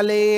li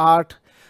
8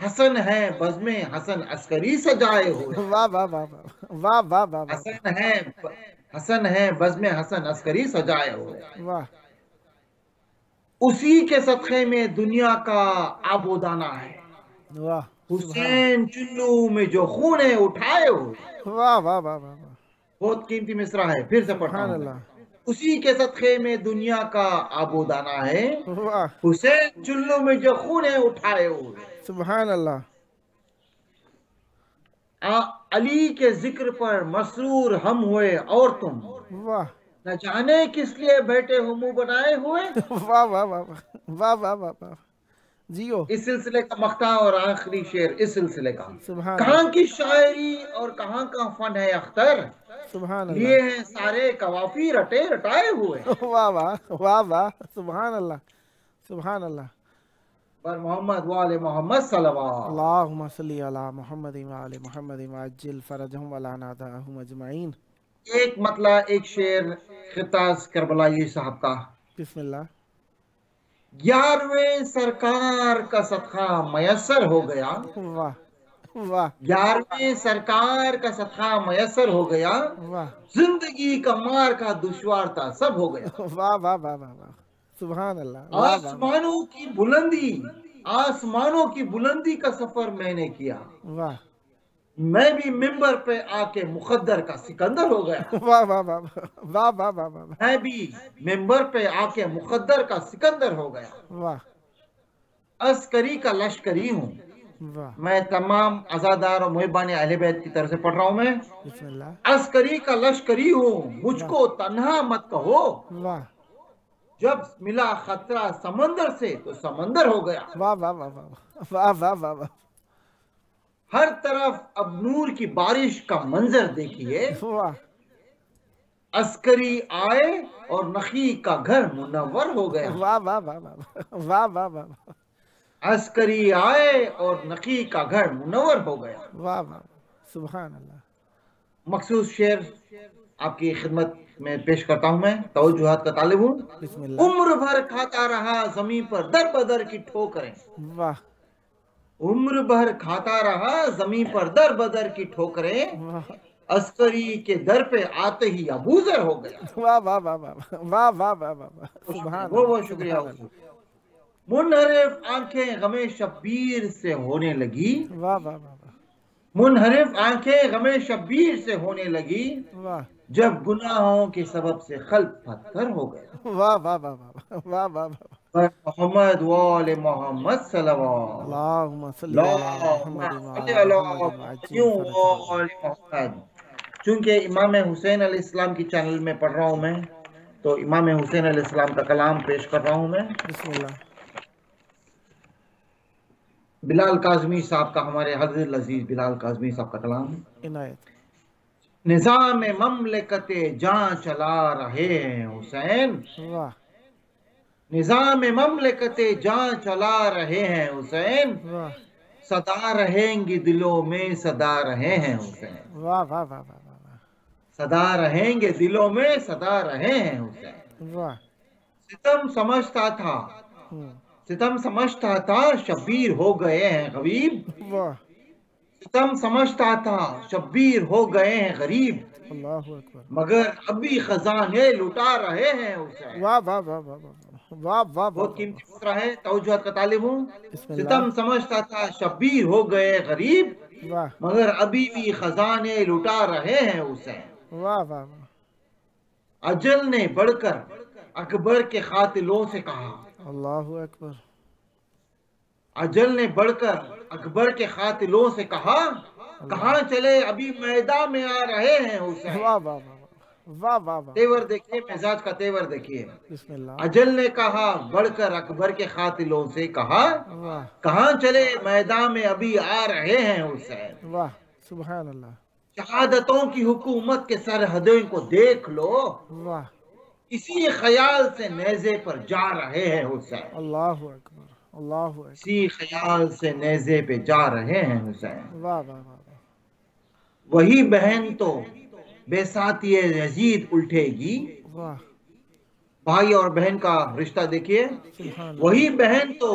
حسن ہے بزم حسن عسکری سجائے ہوئے، واہ واہ واہ واہ واہ واہ واہ حسن ہے بزم حسن عسکری سجائے ہوئے، واہ اسی کے صدقے میں دنیا کا آب و دانہ ہے، واہ حسین چلو میں جو خون اٹھائے ہوئے۔ واہ واہ واہ واہ بہت قیمتی مصرع ہے، پھر سے پڑھتا سبحان ہوں۔ اللہ اسی کے صدقے میں دنیا کا آب و دانہ ہے، واہ حسین چلو میں جو خون اٹھائے ہوئے۔ سبحان اللہ علی کے ذکر پر مسرور ہم ہوئے اور تم، واہ نہ جانے کس لیے بیٹھے ہو منہ بنائے ہوئے۔ واہ واہ واہ واہ واہ واہ واہ جیو اس سلسلے کا مقطع اور آخری شعر اس سلسلے کا، سبحان کہاں کی شاعری اور کہاں کا فن ہے اختر، سبحان لیے اللہ ہیں سارے قوافی رٹے رٹائے ہوئے۔ واہ واہ واہ واہ سبحان اللہ سبحان اللہ پر محمد وآل محمد صلوات۔ اللہم صلی علی محمد وآل محمد وعجل فرجہم ولا ناداہم اجمعین۔ ایک مطلع ایک شعر خطہ کربلائی صاحب کا۔ بسم اللہ 11ویں سرکار کا صدقہ میسر ہو گیا، واہ واہ 11ویں سرکار کا صدقہ میسر ہو گیا، واہ زندگی کا مار کا دشوار تھا سب ہو گیا۔ واہ واہ واہ واہ واہ سبحان اللہ واہ واہ آسمانوں کی بلندی کا سفر میں نے کیا، واہ میں بھی ممبر پہ آ کے مقدر کا سکندر ہو گیا، واہ واہ واہ واہ واہ واہ واہ میں بھی ممبر پہ آ کے مقدر کا سکندر ہو گیا، واہ عسکری کا لشکری ہوں، واہ میں تمام عزادار اور محبان اہل بیت کی طرف سے پڑھ رہا ہوں میں، بسم اللہ عسکری کا لشکری ہوں، مجھ کو تنہا مت کہو، واہ جب ملا خطرہ سمندر سے تو سمندر ہو گیا، واہ واہ واہ واہ واہ واہ واہ واہ ہر طرف اب نور کی بارش کا منظر دیکھیے، واہ عسکری آئے اور نخی کا گھر منور ہو گیا، واہ واہ واہ واہ واہ واہ عسکری آئے اور نخی کا گھر منور ہو گیا۔ واہ واہ سبحان اللہ مخصوص شعر آپ کی خدمت میں پیش کرتا ہوں، میں توجہات کا طالب ہوں۔ بسم اللہ عمر بھر کھاتا رہا زمین پر در بدر کی ٹھوکریں، واہ عمر بھر کھاتا رہا زمین پر در بدر کی ٹھوکریں، واہ عسکری کے در پہ آتے ہی ابوذر ہو گیا۔ واہ واہ واہ واہ واہ واہ واہ واہ سبحان بہت شکریہ حضور۔ منحرف آنکھیں غم شبیر سے ہونے لگی، واہ واہ واہ منحرف آنکھیں غم شبیر سے ہونے لگی، واہ جب گناہوں کے سبب سے قلب پتھر ہو گیا۔ واہ واہ واہ واہ واہ پر محمد وآل محمد صلوات۔ اللہم صلی علی محمد محمد۔ چونکہ امام حسین علیہ السلام کی چینل میں پڑھ رہا ہوں میں، تو امام حسین علیہ السلام کا کلام پیش کر رہا ہوں میں۔ بسم اللہ بلال کاظمی صاحب کا، ہمارے حضرت العزیز بلال کاظمی صاحب کا کلام۔ عنایت نظام مملکت جاں چلا رہے ہیں حسین، واہ نظام مملکت جاں چلا رہے ہیں حسین، واہ صدا رہیں گے دلوں میں صدا رہے ہیں حسین، واہ واہ واہ واہ صدا رہیں گے دلوں میں صدا رہے ہیں حسین۔ واہ ستم سمجھتا تھا، ستم سمجھتا تھا شبیر ہو گئے ہیں غریب، واہ ستم سمجھتا تھا شبیر ہو گئے ہیں غریب، اللہ اکبر مگر ابھی خزانے لٹا رہے ہیں حسین۔ واہ واہ واہ واہ واہ واہ بہت قیمتی مصرع ہے، توجہات کا طالب ہوں۔ بسم اللہ ستم سمجھتا تھا شبیر ہو گئے غریب، واہ مگر ابھی بھی خزانے لٹا رہے ہیں حسین۔ واہ واہ واہ اجل نے بڑھ کر اکبر کے قاتلوں سے کہا، اللہ اکبر اجل نے بڑھ کر اکبر کے قاتلوں سے کہا، کہاں چلے ابھی میدان میں آ رہے ہیں حسین۔ واہ واہ واہ واہ واہ تیور دیکھیے، مزاج کا تیور دیکھیے۔ بسم اللہ اجل نے کہا بڑھ کر اکبر کے قاتلوں سے کہا، واہ کہاں چلے میدان میں ابھی آ رہے ہیں حسین۔ واہ سبحان اللہ شہادتوں کی حکومت کے سرحدوں کو دیکھ لو، واہ اسی خیال سے نیزے پر جا رہے ہیں حسین، اللہ اکبر اللہ اکبر اسی خیال سے نیزے پہ جا رہے ہیں حسین۔ واہ واہ واہ وہی بہن تو بے ساتھی یزید الٹے گی، واہ بھائی اور بہن کا رشتہ دیکھیے، سبحان اللہ وہی بہن تو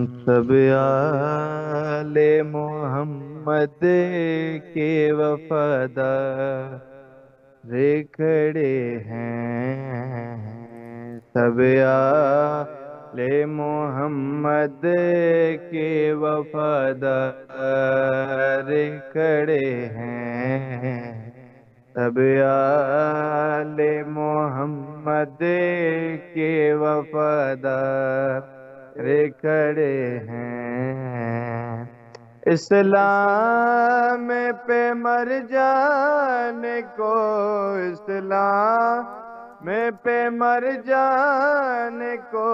سب آل محمد کے وفادار کھڑے ہیں، سب آل محمد کے وفادار کھڑے ہیں، سب آل محمد کے وفادار کھڑے ہیں، اسلام پہ مر جانے کو، اسلام پہ مر جانے کو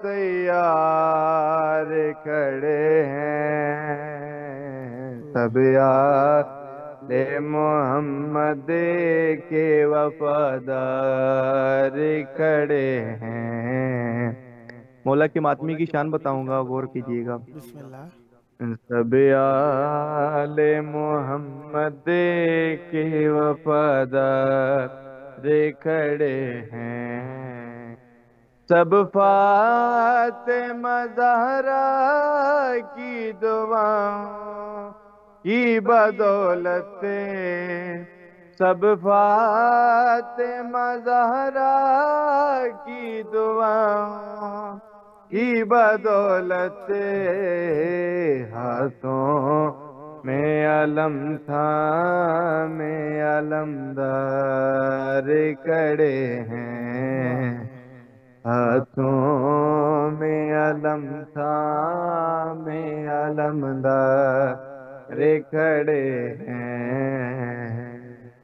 تیار کھڑے ہیں، سب آل محمد کے وفادار کھڑے ہیں۔ مولا کے ماتمی کی شان بتاؤں گا، غور کیجیے گا۔ بسم اللہ۔ سب آل محمد کے وفادار کھڑے ہیں، سب فاطمہ زہرا کی دعاؤں کی بدولت، سب فاطمہ زہرا کی دعاؤں کی بدولت، ہاتھوں میں علم تھامے علمدار کھڑے ہیں، ہاتھوں میں علم تھامے علمدار کھڑے ہیں،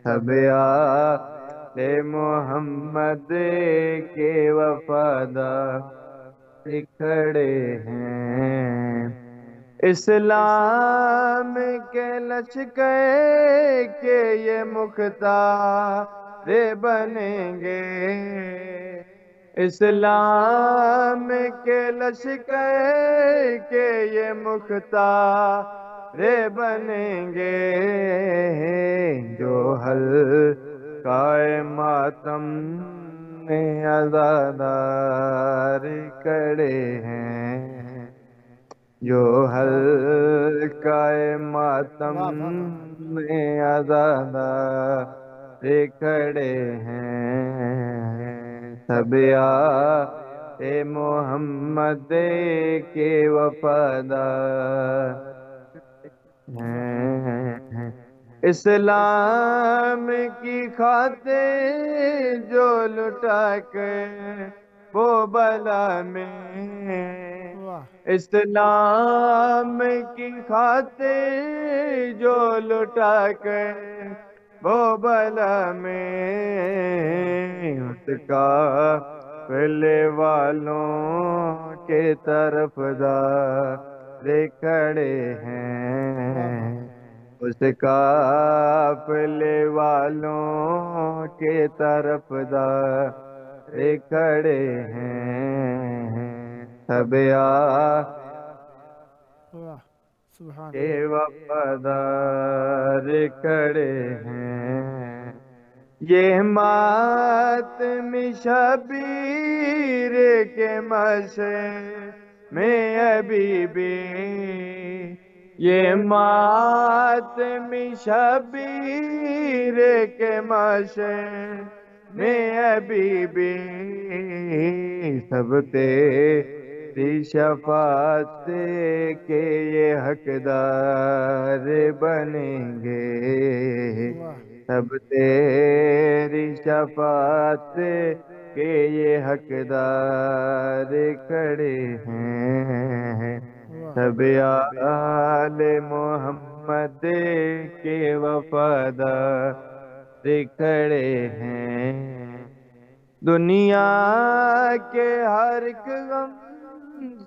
سب آل محمد کے وفادار کھڑے ہیں، اسلام کے لشکر کے یہ مختار بنیں گے، اسلام کے لشکر کے یہ مختار بنیں گے، جو حلقۂ ماتم میں عزادار کھڑے ہیں، جو حلقۂ ماتم میں عزادار کھڑے ہیں، سب آل محمد کے وفادار ہیں، اسلام کی خاطر جو لٹا کر وہ بلا میں، اسلام کی خاطر جو لٹا کر وہ بلا میں، اس کا پہلے والوں کے طرف دار کھڑے ہیں، اس قافلے والوں کے طرف دار کھڑے ہیں، سب کے وفادار کھڑے ہیں، یہ ماتم شبیر کے مشعل میں ابھی بھی، یہ ماتم شبیر کے مشعل میں ابھی بھی، سب تیری شفاعت کے یہ حقدار بنیں گے، سب تیری شفاعت کے یہ حقدار کھڑے ہیں، سب آل محمد کے وفادار کھڑے ہیں، دنیا کے ہر ایک غم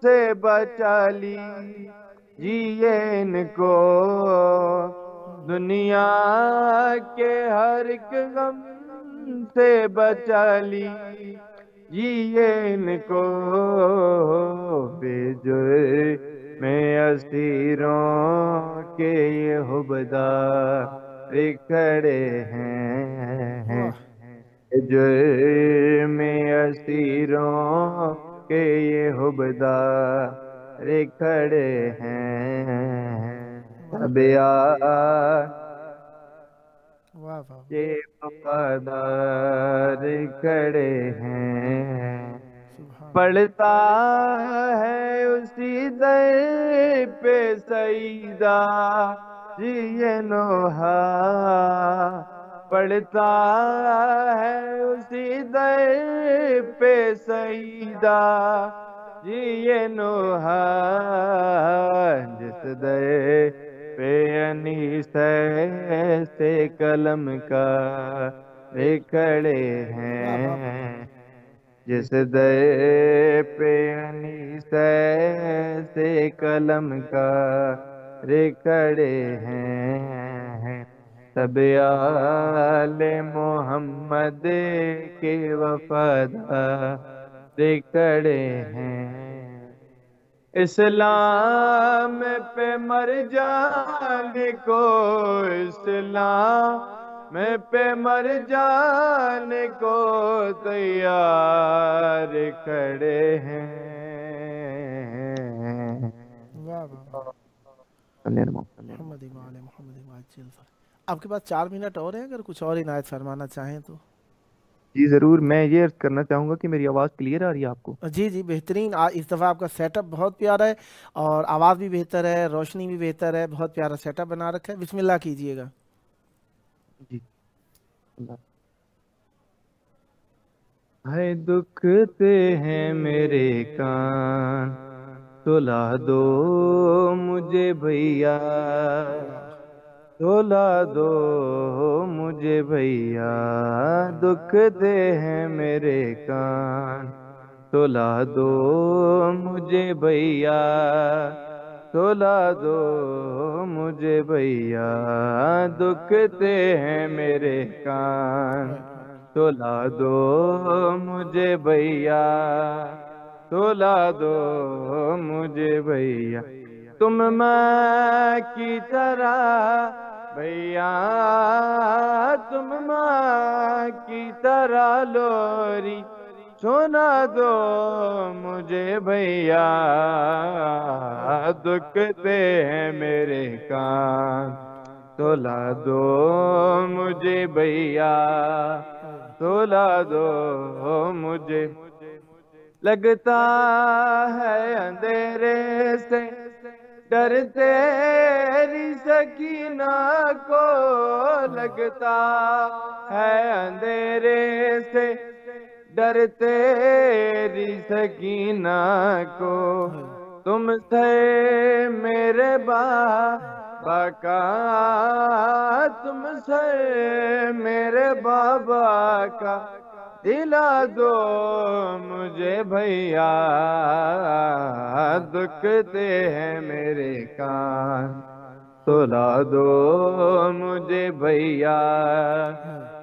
سے بچا لیجیے ان کو، دنیا کے ہر ایک غم سے بچا لیجیے ان کو، بے جرم اسیروں کے یہ حبدار کھڑے ہیں، جرم اسیروں کے یہ حبدار رے کھڑے ہیں سب یار واہ واہ کے وفادار کھڑے ہیں سبحان پڑھتا ہے اسی در پہ سجدہ جی یہ نوحہ پڑھتا ہے اسی در پہ سجدہ جی یہ نوحہ جس در پہ انیس سے قلم کا رے کھڑے ہیں جس در پہ انیس سے قلم کا رے کھڑے ہیں سب آل محمد کے وفادار رے کھڑے ہیں اسلام پہ مر جانے کو اسلام پہ مر جانے کو تیار کھڑے ہیں واہ واہ محمد اقبال محمد اقبال چل سر آپ کے پاس 4 منٹ اور ہیں اگر کچھ اور عنایت فرمانا چاہیں تو جی ضرور میں یہ عرض کرنا چاہوں گا کہ میری آواز کلیئر آ رہی ہے آپ کو جی جی بہترین اس دفعہ آپ کا سیٹ اپ بہت پیارا ہے اور آواز بھی بہتر ہے روشنی بھی بہتر ہے بہت پیارا سیٹ اپ بنا رکھا ہے بسم اللہ کیجئے گا جی ہے دکھتے ہیں میرے کان سلا دو مجھے بھیا سلا دو مجھے بھیا دکھتے ہیں میرے کان سلا دو مجھے بھیا سلا دو مجھے بھیا دکھتے ہیں میرے کان سلا دو مجھے بھیا سلا دو مجھے بھیا تم ماں کی طرح بھیا تم ماں کی طرح لوری سنا دو مجھے بھیا دکھتے ہیں میرے کان سلا دو مجھے بھیا سلا دو مجھے لگتا ہے اندھیرے سے ڈر تیری سکینہ کو لگتا ہے اندھیرے سے ڈر تیری سکینہ کو تم سے میرے بابا کا تم سے میرے بابا کا دلا دو مجھے بھیا دکھتے ہیں میرے کان سلا دو مجھے بھیا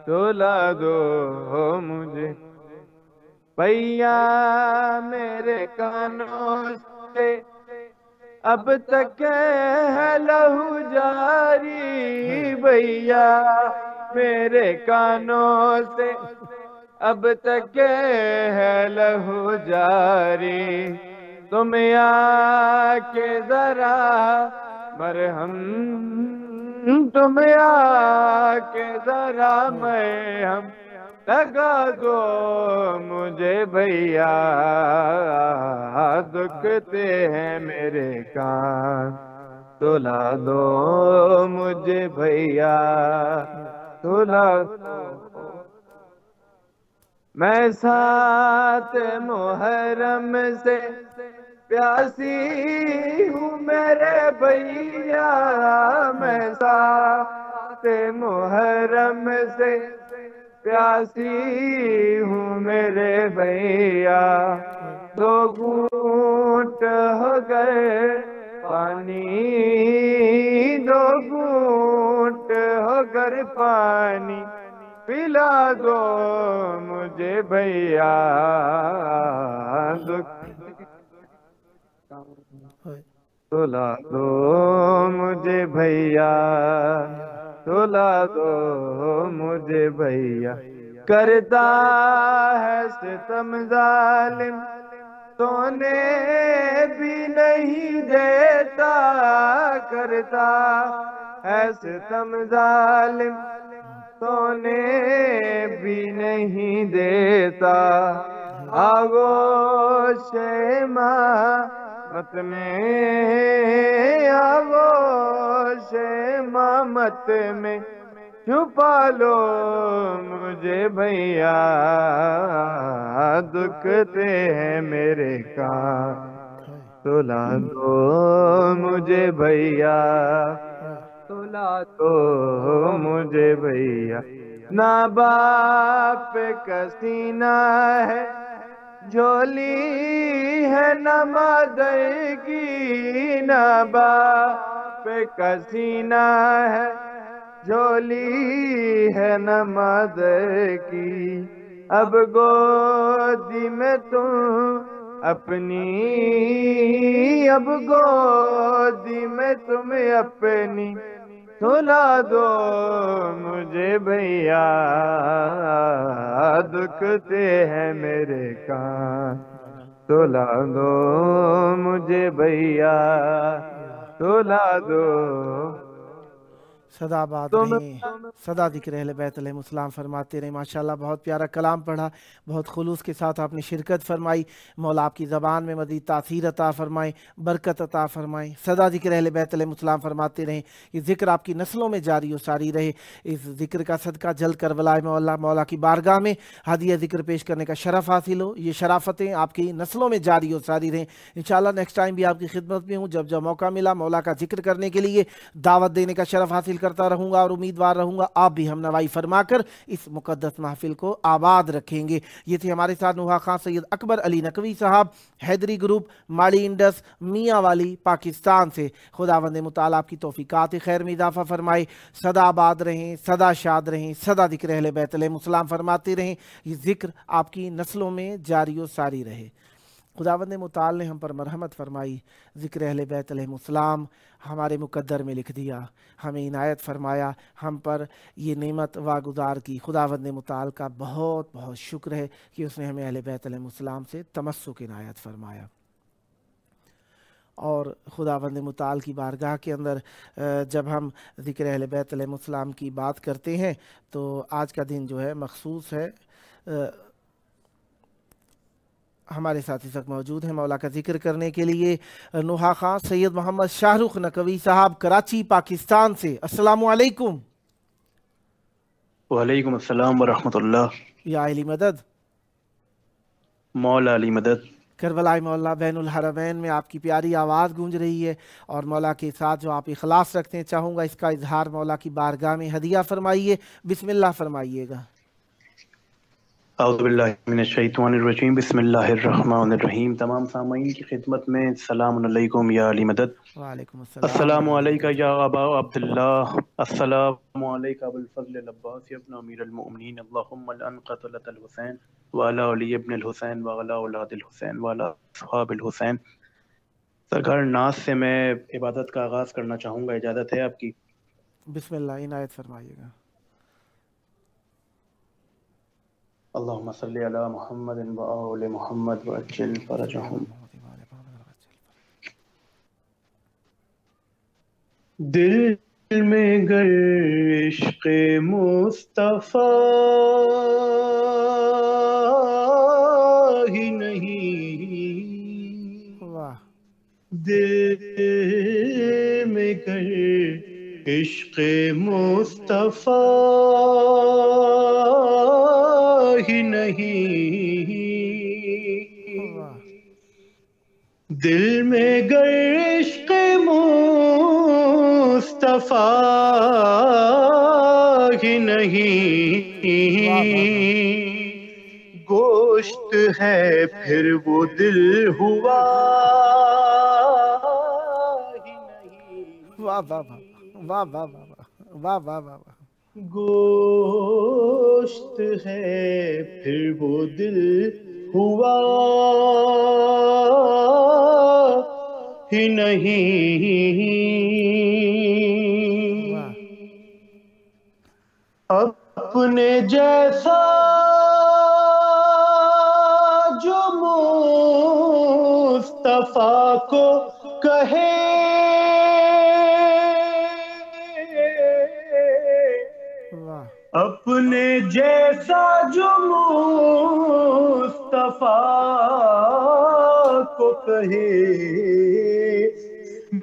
سلا دو مجھے بھیا میرے کانوں سے اب تک ہے لہو جاری بھیا میرے کانوں سے اب تک ہے لہو جاری تم آ کے ذرا مرہم تم آ کے ذرا مرہم لگا دو مجھے بھیا دکھتے ہیں میرے کان سلا دو مجھے بھیا سلا میں سات محرم سے پیاسی ہوں میرے بھیا میں سات محرم سے پیاسی ہوں میرے بھیا دو گھونٹ ہو گئے پانی دو گھونٹ ہو گئے پانی پلا دو مجھے بھیا سلا دو مجھے بھیا سلا دو مجھے بھیا کرتا ہے ستم ظالم سونے بھی نہیں دیتا کرتا ہے ستم ظالم، سونے بھی نہیں دیتا آغوش امامت میں، آغوش امامت میں چھپا لو مجھے بھیا، دکھتے ہیں میرے کان سلا دو مجھے بھیا، سلا دو مجھے بھیا۔ نہ باپ کا سینہ ہے جھولی ہے نہ مادر کی، نہ باپ کا سینہ ہے جھولی ہے نہ مادر کی، اب گودی میں تم اپنی، اب گودی میں تم اپنی سلا دو مجھے بھیا، دکھتے ہیں میرے کان سلا دو مجھے بھیا، سلا دو۔ صدا آباد رہیں، صدا ذکر اہل بیت علیہ السلام فرماتے رہیں۔ ماشاءاللہ بہت پیارا کلام پڑھا، بہت خلوص کے ساتھ آپ نے شرکت فرمائی۔ مولا آپ کی زبان میں مزید تاثیر عطا فرمائیں، برکت عطا فرمائیں۔ صدا ذکر اہل بیت علیہ السلام فرماتے رہیں یہ ذکر آپ کی نسلوں میں جاری و ساری رہے۔ اس ذکر کا صدقہ جلد کربلا مولا کی بارگاہ میں ہدیہ ذکر پیش کرنے کا شرف حاصل ہو، یہ شرافتیں آپ کی نسلوں میں جاری و ساری رہیں۔ انشاءاللہ نیکسٹ ٹائم بھی آپ کی خدمت میں ہوں، جب جب موقع ملا مولا کا ذکر کرنے کے لیے دعوت دینے کا شرف حاصل کرتا رہوں گا، اور امیدوار رہوں گا آپ بھی ہم نوائی فرما کر اس مقدس محفل کو آباد رکھیں گے۔ یہ تھے ہمارے ساتھ نوحہ خان سید اکبر علی نقوی صاحب، حیدری گروپ، ماڑی انڈس، میاں والی، پاکستان سے۔ خداوند متعالی آپ کی توفیقات خیر میں اضافہ فرمائے، صدا آباد رہیں، صدا شاد رہیں، صدا ذکر اہل بیت علیہ السلام فرماتے رہیں، یہ ذکر آپ کی نسلوں میں جاری و ساری رہے۔ خداوند متعال نے ہم پر مرحمت فرمائی، ذکر اہل بیت علیہ السلام ہمارے مقدر میں لکھ دیا، ہمیں عنایت فرمایا، ہم پر یہ نعمت واگزار کی۔ خداوند متعال کا بہت بہت شکر ہے کہ اس نے ہمیں اہل بیت علیہ السلام سے تمسک عنایت فرمایا۔ اور خداوند متعال کی بارگاہ کے اندر جب ہم ذکر اہل بیت علیہ السلام کی بات کرتے ہیں تو آج کا دن جو ہے مخصوص ہے۔ ہمارے ساتھ اس وقت موجود ہیں مولا کا ذکر کرنے کے لیے نوحہ خان سید محمد شاہ رخ نقوی صاحب، کراچی پاکستان سے۔ السلام علیکم۔ وعلیکم السلام ورحمۃ اللہ۔ یا علی مدد، مولا علی مدد۔ کربلا مولا بین الحرمین میں آپ کی پیاری آواز گونج رہی ہے، اور مولا کے ساتھ جو آپ اخلاص رکھتے ہیں، چاہوں گا اس کا اظہار مولا کی بارگاہ میں ہدیہ فرمائیے۔ بسم اللہ فرمائیے گا۔ اعوذ باللہ من الشیطان الرجیم، بسم اللہ الرحمن الرحیم۔ تمام سامعین کی خدمت میں السلام علیکم یا علی مدد۔ وعلیکم السلام۔ السلام علیکہ یا ابا عبداللہ، السلام علیکہ ابو الفضل العباس ابن امیر المؤمنین، اللہم لعن قتلۃ الحسین وعلی علی ابن الحسین وعلی اولاد الحسین وعلی اصحاب الحسین۔ سرکار ناز سے میں عبادت کا آغاز کرنا چاہوں گا، اجازت ہے آپ کی؟ بسم اللہ، عنایت فرمائیے گا۔ اللہم صلی علی محمد و آل محمد وعجل فرجہم۔ دل میں گر عشق مصطفیٰ ہی نہیں، واہ، دل میں گر عشق مصطفیٰ ہی نہیں، واہ، دل میں گر عشق مصطفیٰ ہی نہیں، گوشت ہے پھر وہ دل ہوا ہی نہیں، واہ واہ واہ واہ واہ واہ واہ واہ، گوشت ہے پھر وہ دل ہوا ہی نہیں، اپنے جیسا جو مصطفیٰ کو کہے اپنے جیسا جو مصطفیٰ کو کہے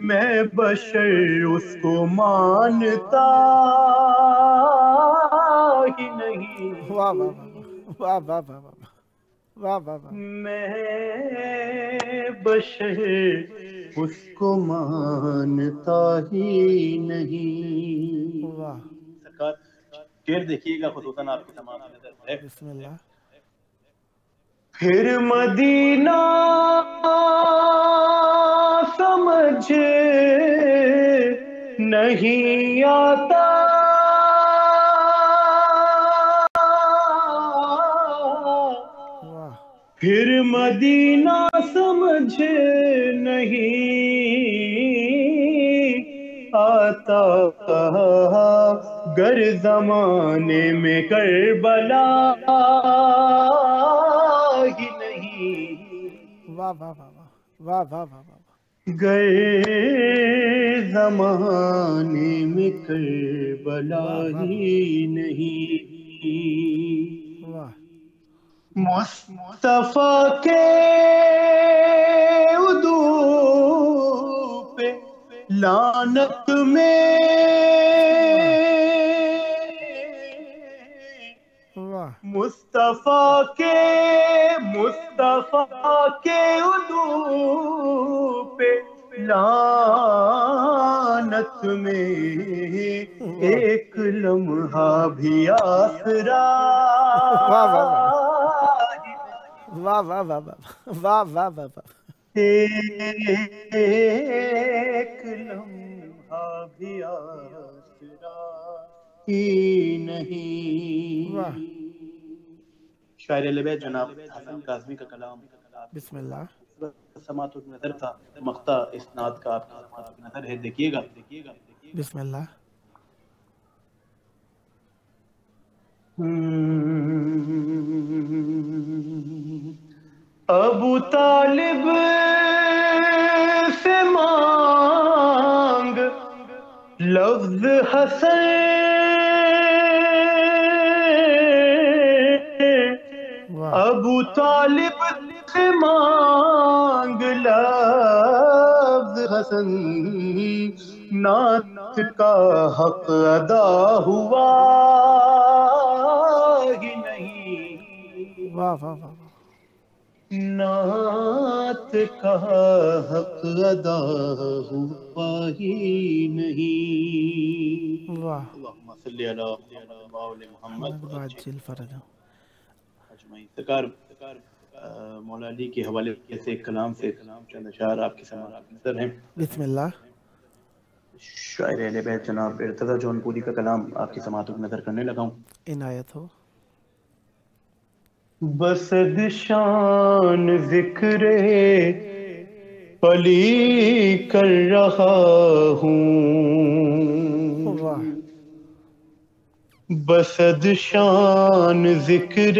میں بشر اس کو مانتا ہی نہیں. واہ واہ واہ واہ واہ واہ واہ واہ. میں بشر اس کو مانتا ہی نہیں. واہ. سرکار شعر دیکھیے گا خصوصاً آپ کی سماعت میں نظر ہے. بسم اللہ. پھر مدینہ سمجھ نہیں آتا پھر مدینہ سمجھ نہیں آتا گر زمانے میں کربلا ہی نہیں. واہ واہ واہ واہ واہ واہ واہ. گر زمانے میں کربلا ہی نہیں. واہ. مصطفیٰ کے عدو پہ لعنت میں مصطفیٰ کے عدو پہ لعنت میں ایک لمحہ بھی آسرا واہ واہ واہ واہ واہ واہ واہ واہ. ایک لمحہ بھی آسرا ہی نہیں. شاعر اہل بیت جناب حسن کاظمی کا کلام. بسم اللہ. سماعت نظر تھا مقطع اسناد کا آپ کی سماعت نظر ہے. دیکھیے گا. بسم اللہ. ابو طالب سے مانگ لفظ حسن ابو طالب سے مانگ لفظ حسن نعت کا حق ادا ہوا ہی نہیں. واہ واہ واہ. نعت کا حق ادا ہوا ہی نہیں. واہ. اللہم صلی علی محمد عجل فرجہ. سرکار مولا علی کے حوالے سے ایک کلام سے چند اشعار آپ کی سماعت نظر ہیں. بسم اللہ. شاعر اہل بیت جناب ارتضیٰ جون پوری کا کلام آپ کی سماعت نظر کرنے لگا ہوں. عنایت ہو. بسد شان ذکر علی کر رہا ہوں بسد شان ذکر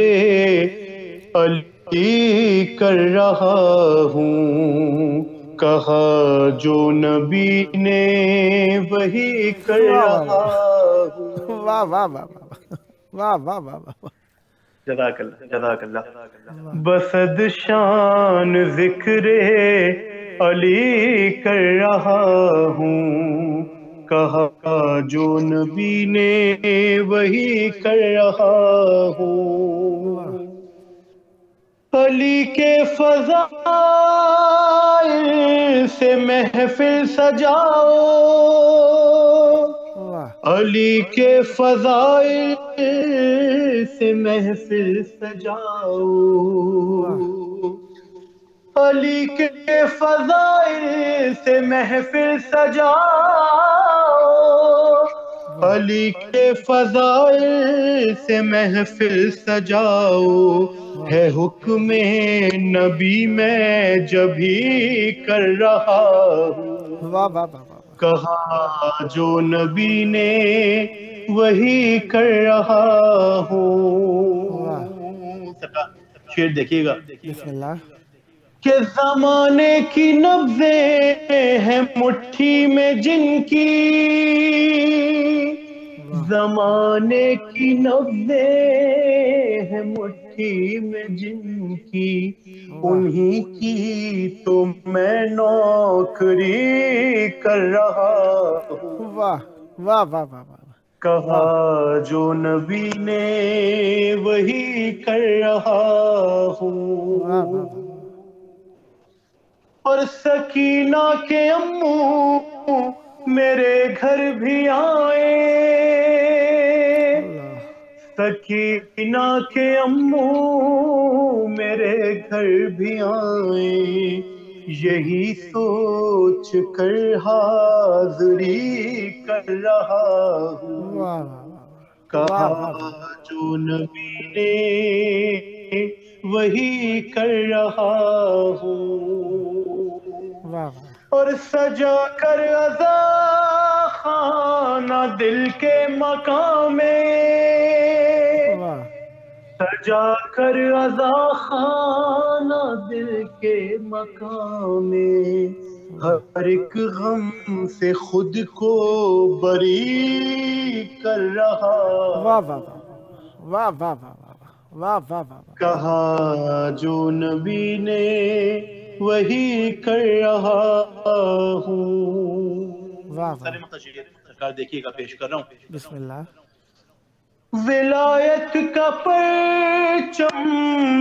علی کر رہا ہوں کہا جو نبی نے وہی کر رہا ہوں. واہ واہ واہ واہ واہ واہ واہ. جزاک اللہ. بسد شان ذکر علی کر رہا ہوں کہا جو نبی نے وہی کر رہا ہوں. علی کے فضائل سے محفل سجاؤ علی کے فضائل سے محفل سجاؤ علی کے فضائل سے محفل سجاؤ علی کے فضائل سے محفل سجاؤ ہے حکم نبی میں جبھی کر رہا ہوں. کہا جو نبی نے وہی کر رہا ہوں. شعر دیکھیے گا. بسم اللہ. کہ زمانے کی نبضیں ہیں مٹھی میں جن کی، زمانے کی نبضیں ہیں مٹھی میں جن کی، انہی کی تو میں نوکری کر رہا ہوں۔ واہ واہ واہ واہ واہ، کہا جو نبی نے وہی کر رہا ہوں۔ اور سکینہ کے امو میرے گھر بھی آئے، سکینہ کے امو میرے گھر بھی آئے، یہی سوچ کر حاضری کر رہا ہوں۔ کہا جو نبی نے وہی کر رہا ہوں۔ اور سجا کر عزا خانہ دل کے مقام میں، سجا کر عزا خانہ دل کے مقام میں، ہر ایک غم سے خود کو بری کر رہا۔ واہ واہ واہ واہ واہ واہ واہ واہ، کہا جو نبی نے وہی کر رہا ہوں۔ واہ واہ، سرکار دیکھیے گا، پیش کر رہا ہوں۔ بسم اللہ۔ ولایت کا پرچم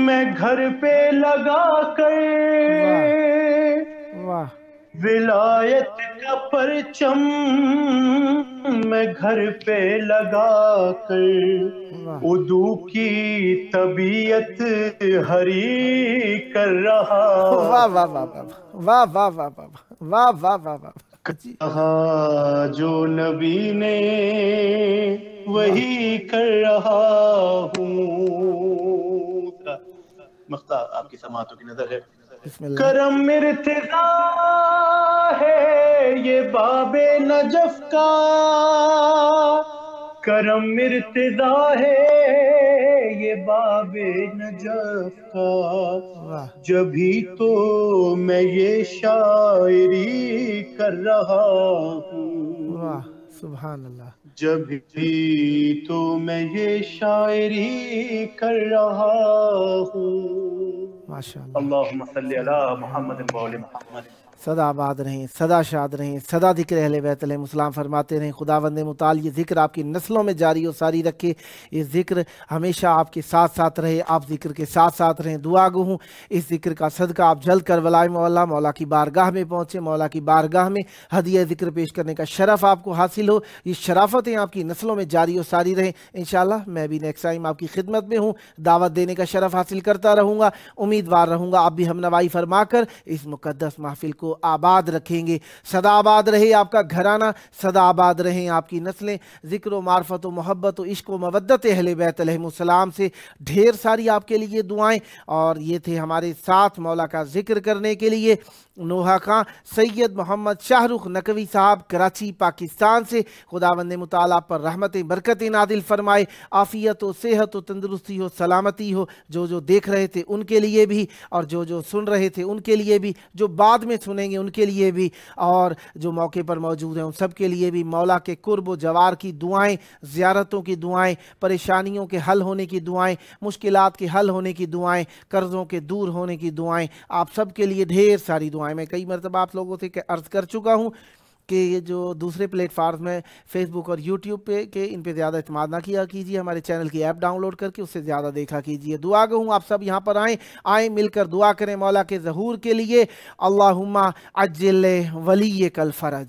میں گھر پہ لگا کر، واہ، ولایت کا پرچم میں گھر پہ لگا کر، ادو کی طبیعت ہری کر رہا۔ واہ واہ واہ واہ واہ واہ واہ واہ واہ واہ، کہا جو نبی نے وہی کر رہا ہوں۔ مختار آپ کی سماعتوں کی نظر ہے۔ کرم ارتضا ہے یہ باب نجف کا، کرم ارتضا ہے یہ باب نجف کا، جبھی تو میں یہ شاعری کر رہا ہوں۔ واہ سبحان اللہ، جبھی تو میں یہ شاعری کر رہا ہوں۔ ماشاءاللہ، اللہم صلی علی محمد و آل محمد۔ صدا آباد رہیں، صدا شاد رہیں، صدا ذکر اہل بیت علیہ السلام فرماتے رہیں خداوند متعال یہ ذکر آپ کی نسلوں میں جاری و ساری رکھے، یہ ذکر ہمیشہ آپ کے ساتھ ساتھ رہے، آپ ذکر کے ساتھ ساتھ رہیں۔ دعا گو ہوں اس ذکر کا صدقہ آپ جلد کر ولائے مولا، مولا کی بارگاہ میں پہنچے، مولا کی بارگاہ میں ہدیہ ذکر پیش کرنے کا شرف آپ کو حاصل ہو، یہ شرافتیں آپ کی نسلوں میں جاری و ساری رہیں۔ انشاءاللہ میں بھی نیکسٹ ٹائم آپ کی خدمت میں ہوں، دعوت دینے کا شرف حاصل کرتا رہوں گا، امیدوار رہوں گا آپ بھی ہم نوائی فرما کر اس مقدس محفل کو آباد رکھیں گے۔ صدا آباد رہے آپ کا گھرانہ، صدا آباد رہیں آپ کی نسلیں، ذکر و معرفت و محبت و عشق و مودت اہل بیت علیہ السلام سے ڈھیر ساری آپ کے لیے دعائیں۔ اور یہ تھے ہمارے ساتھ مولا کا ذکر کرنے کے لیے نوحہ خان سید محمد شاہ رخ نقوی صاحب کراچی پاکستان سے۔ خداوند متعالی پر رحمتیں برکتیں نازل فرمائے، عافیت و صحت و تندرستی ہو، سلامتی ہو، جو دیکھ رہے تھے ان کے لیے بھی، اور جو سن رہے تھے ان کے لیے بھی، جو بعد میں سنیں گے ان کے لیے بھی، اور جو موقع پر موجود ہیں ان سب کے لیے بھی مولا کے قرب و جوار کی دعائیں، زیارتوں کی دعائیں، پریشانیوں کے حل ہونے کی دعائیں، مشکلات کے حل ہونے کی دعائیں، قرضوں کے دور ہونے کی دعائیں، آپ سب کے لیے ڈھیر ساری دعائیں۔ میں کئی مرتبہ آپ لوگوں سے عرض کر چکا ہوں کہ یہ جو دوسرے پلیٹ فارم میں فیس بک اور یوٹیوب پہ کہ ان پہ زیادہ اعتماد نہ کیا کیجیے، ہمارے چینل کی ایپ ڈاؤن لوڈ کر کے اس سے زیادہ دیکھا کیجیے۔ دعا گو ہوں آپ سب یہاں پر آئیں مل کر دعا کریں مولا کے ظہور کے لیے۔ اللہم عجل ولیک الفرج۔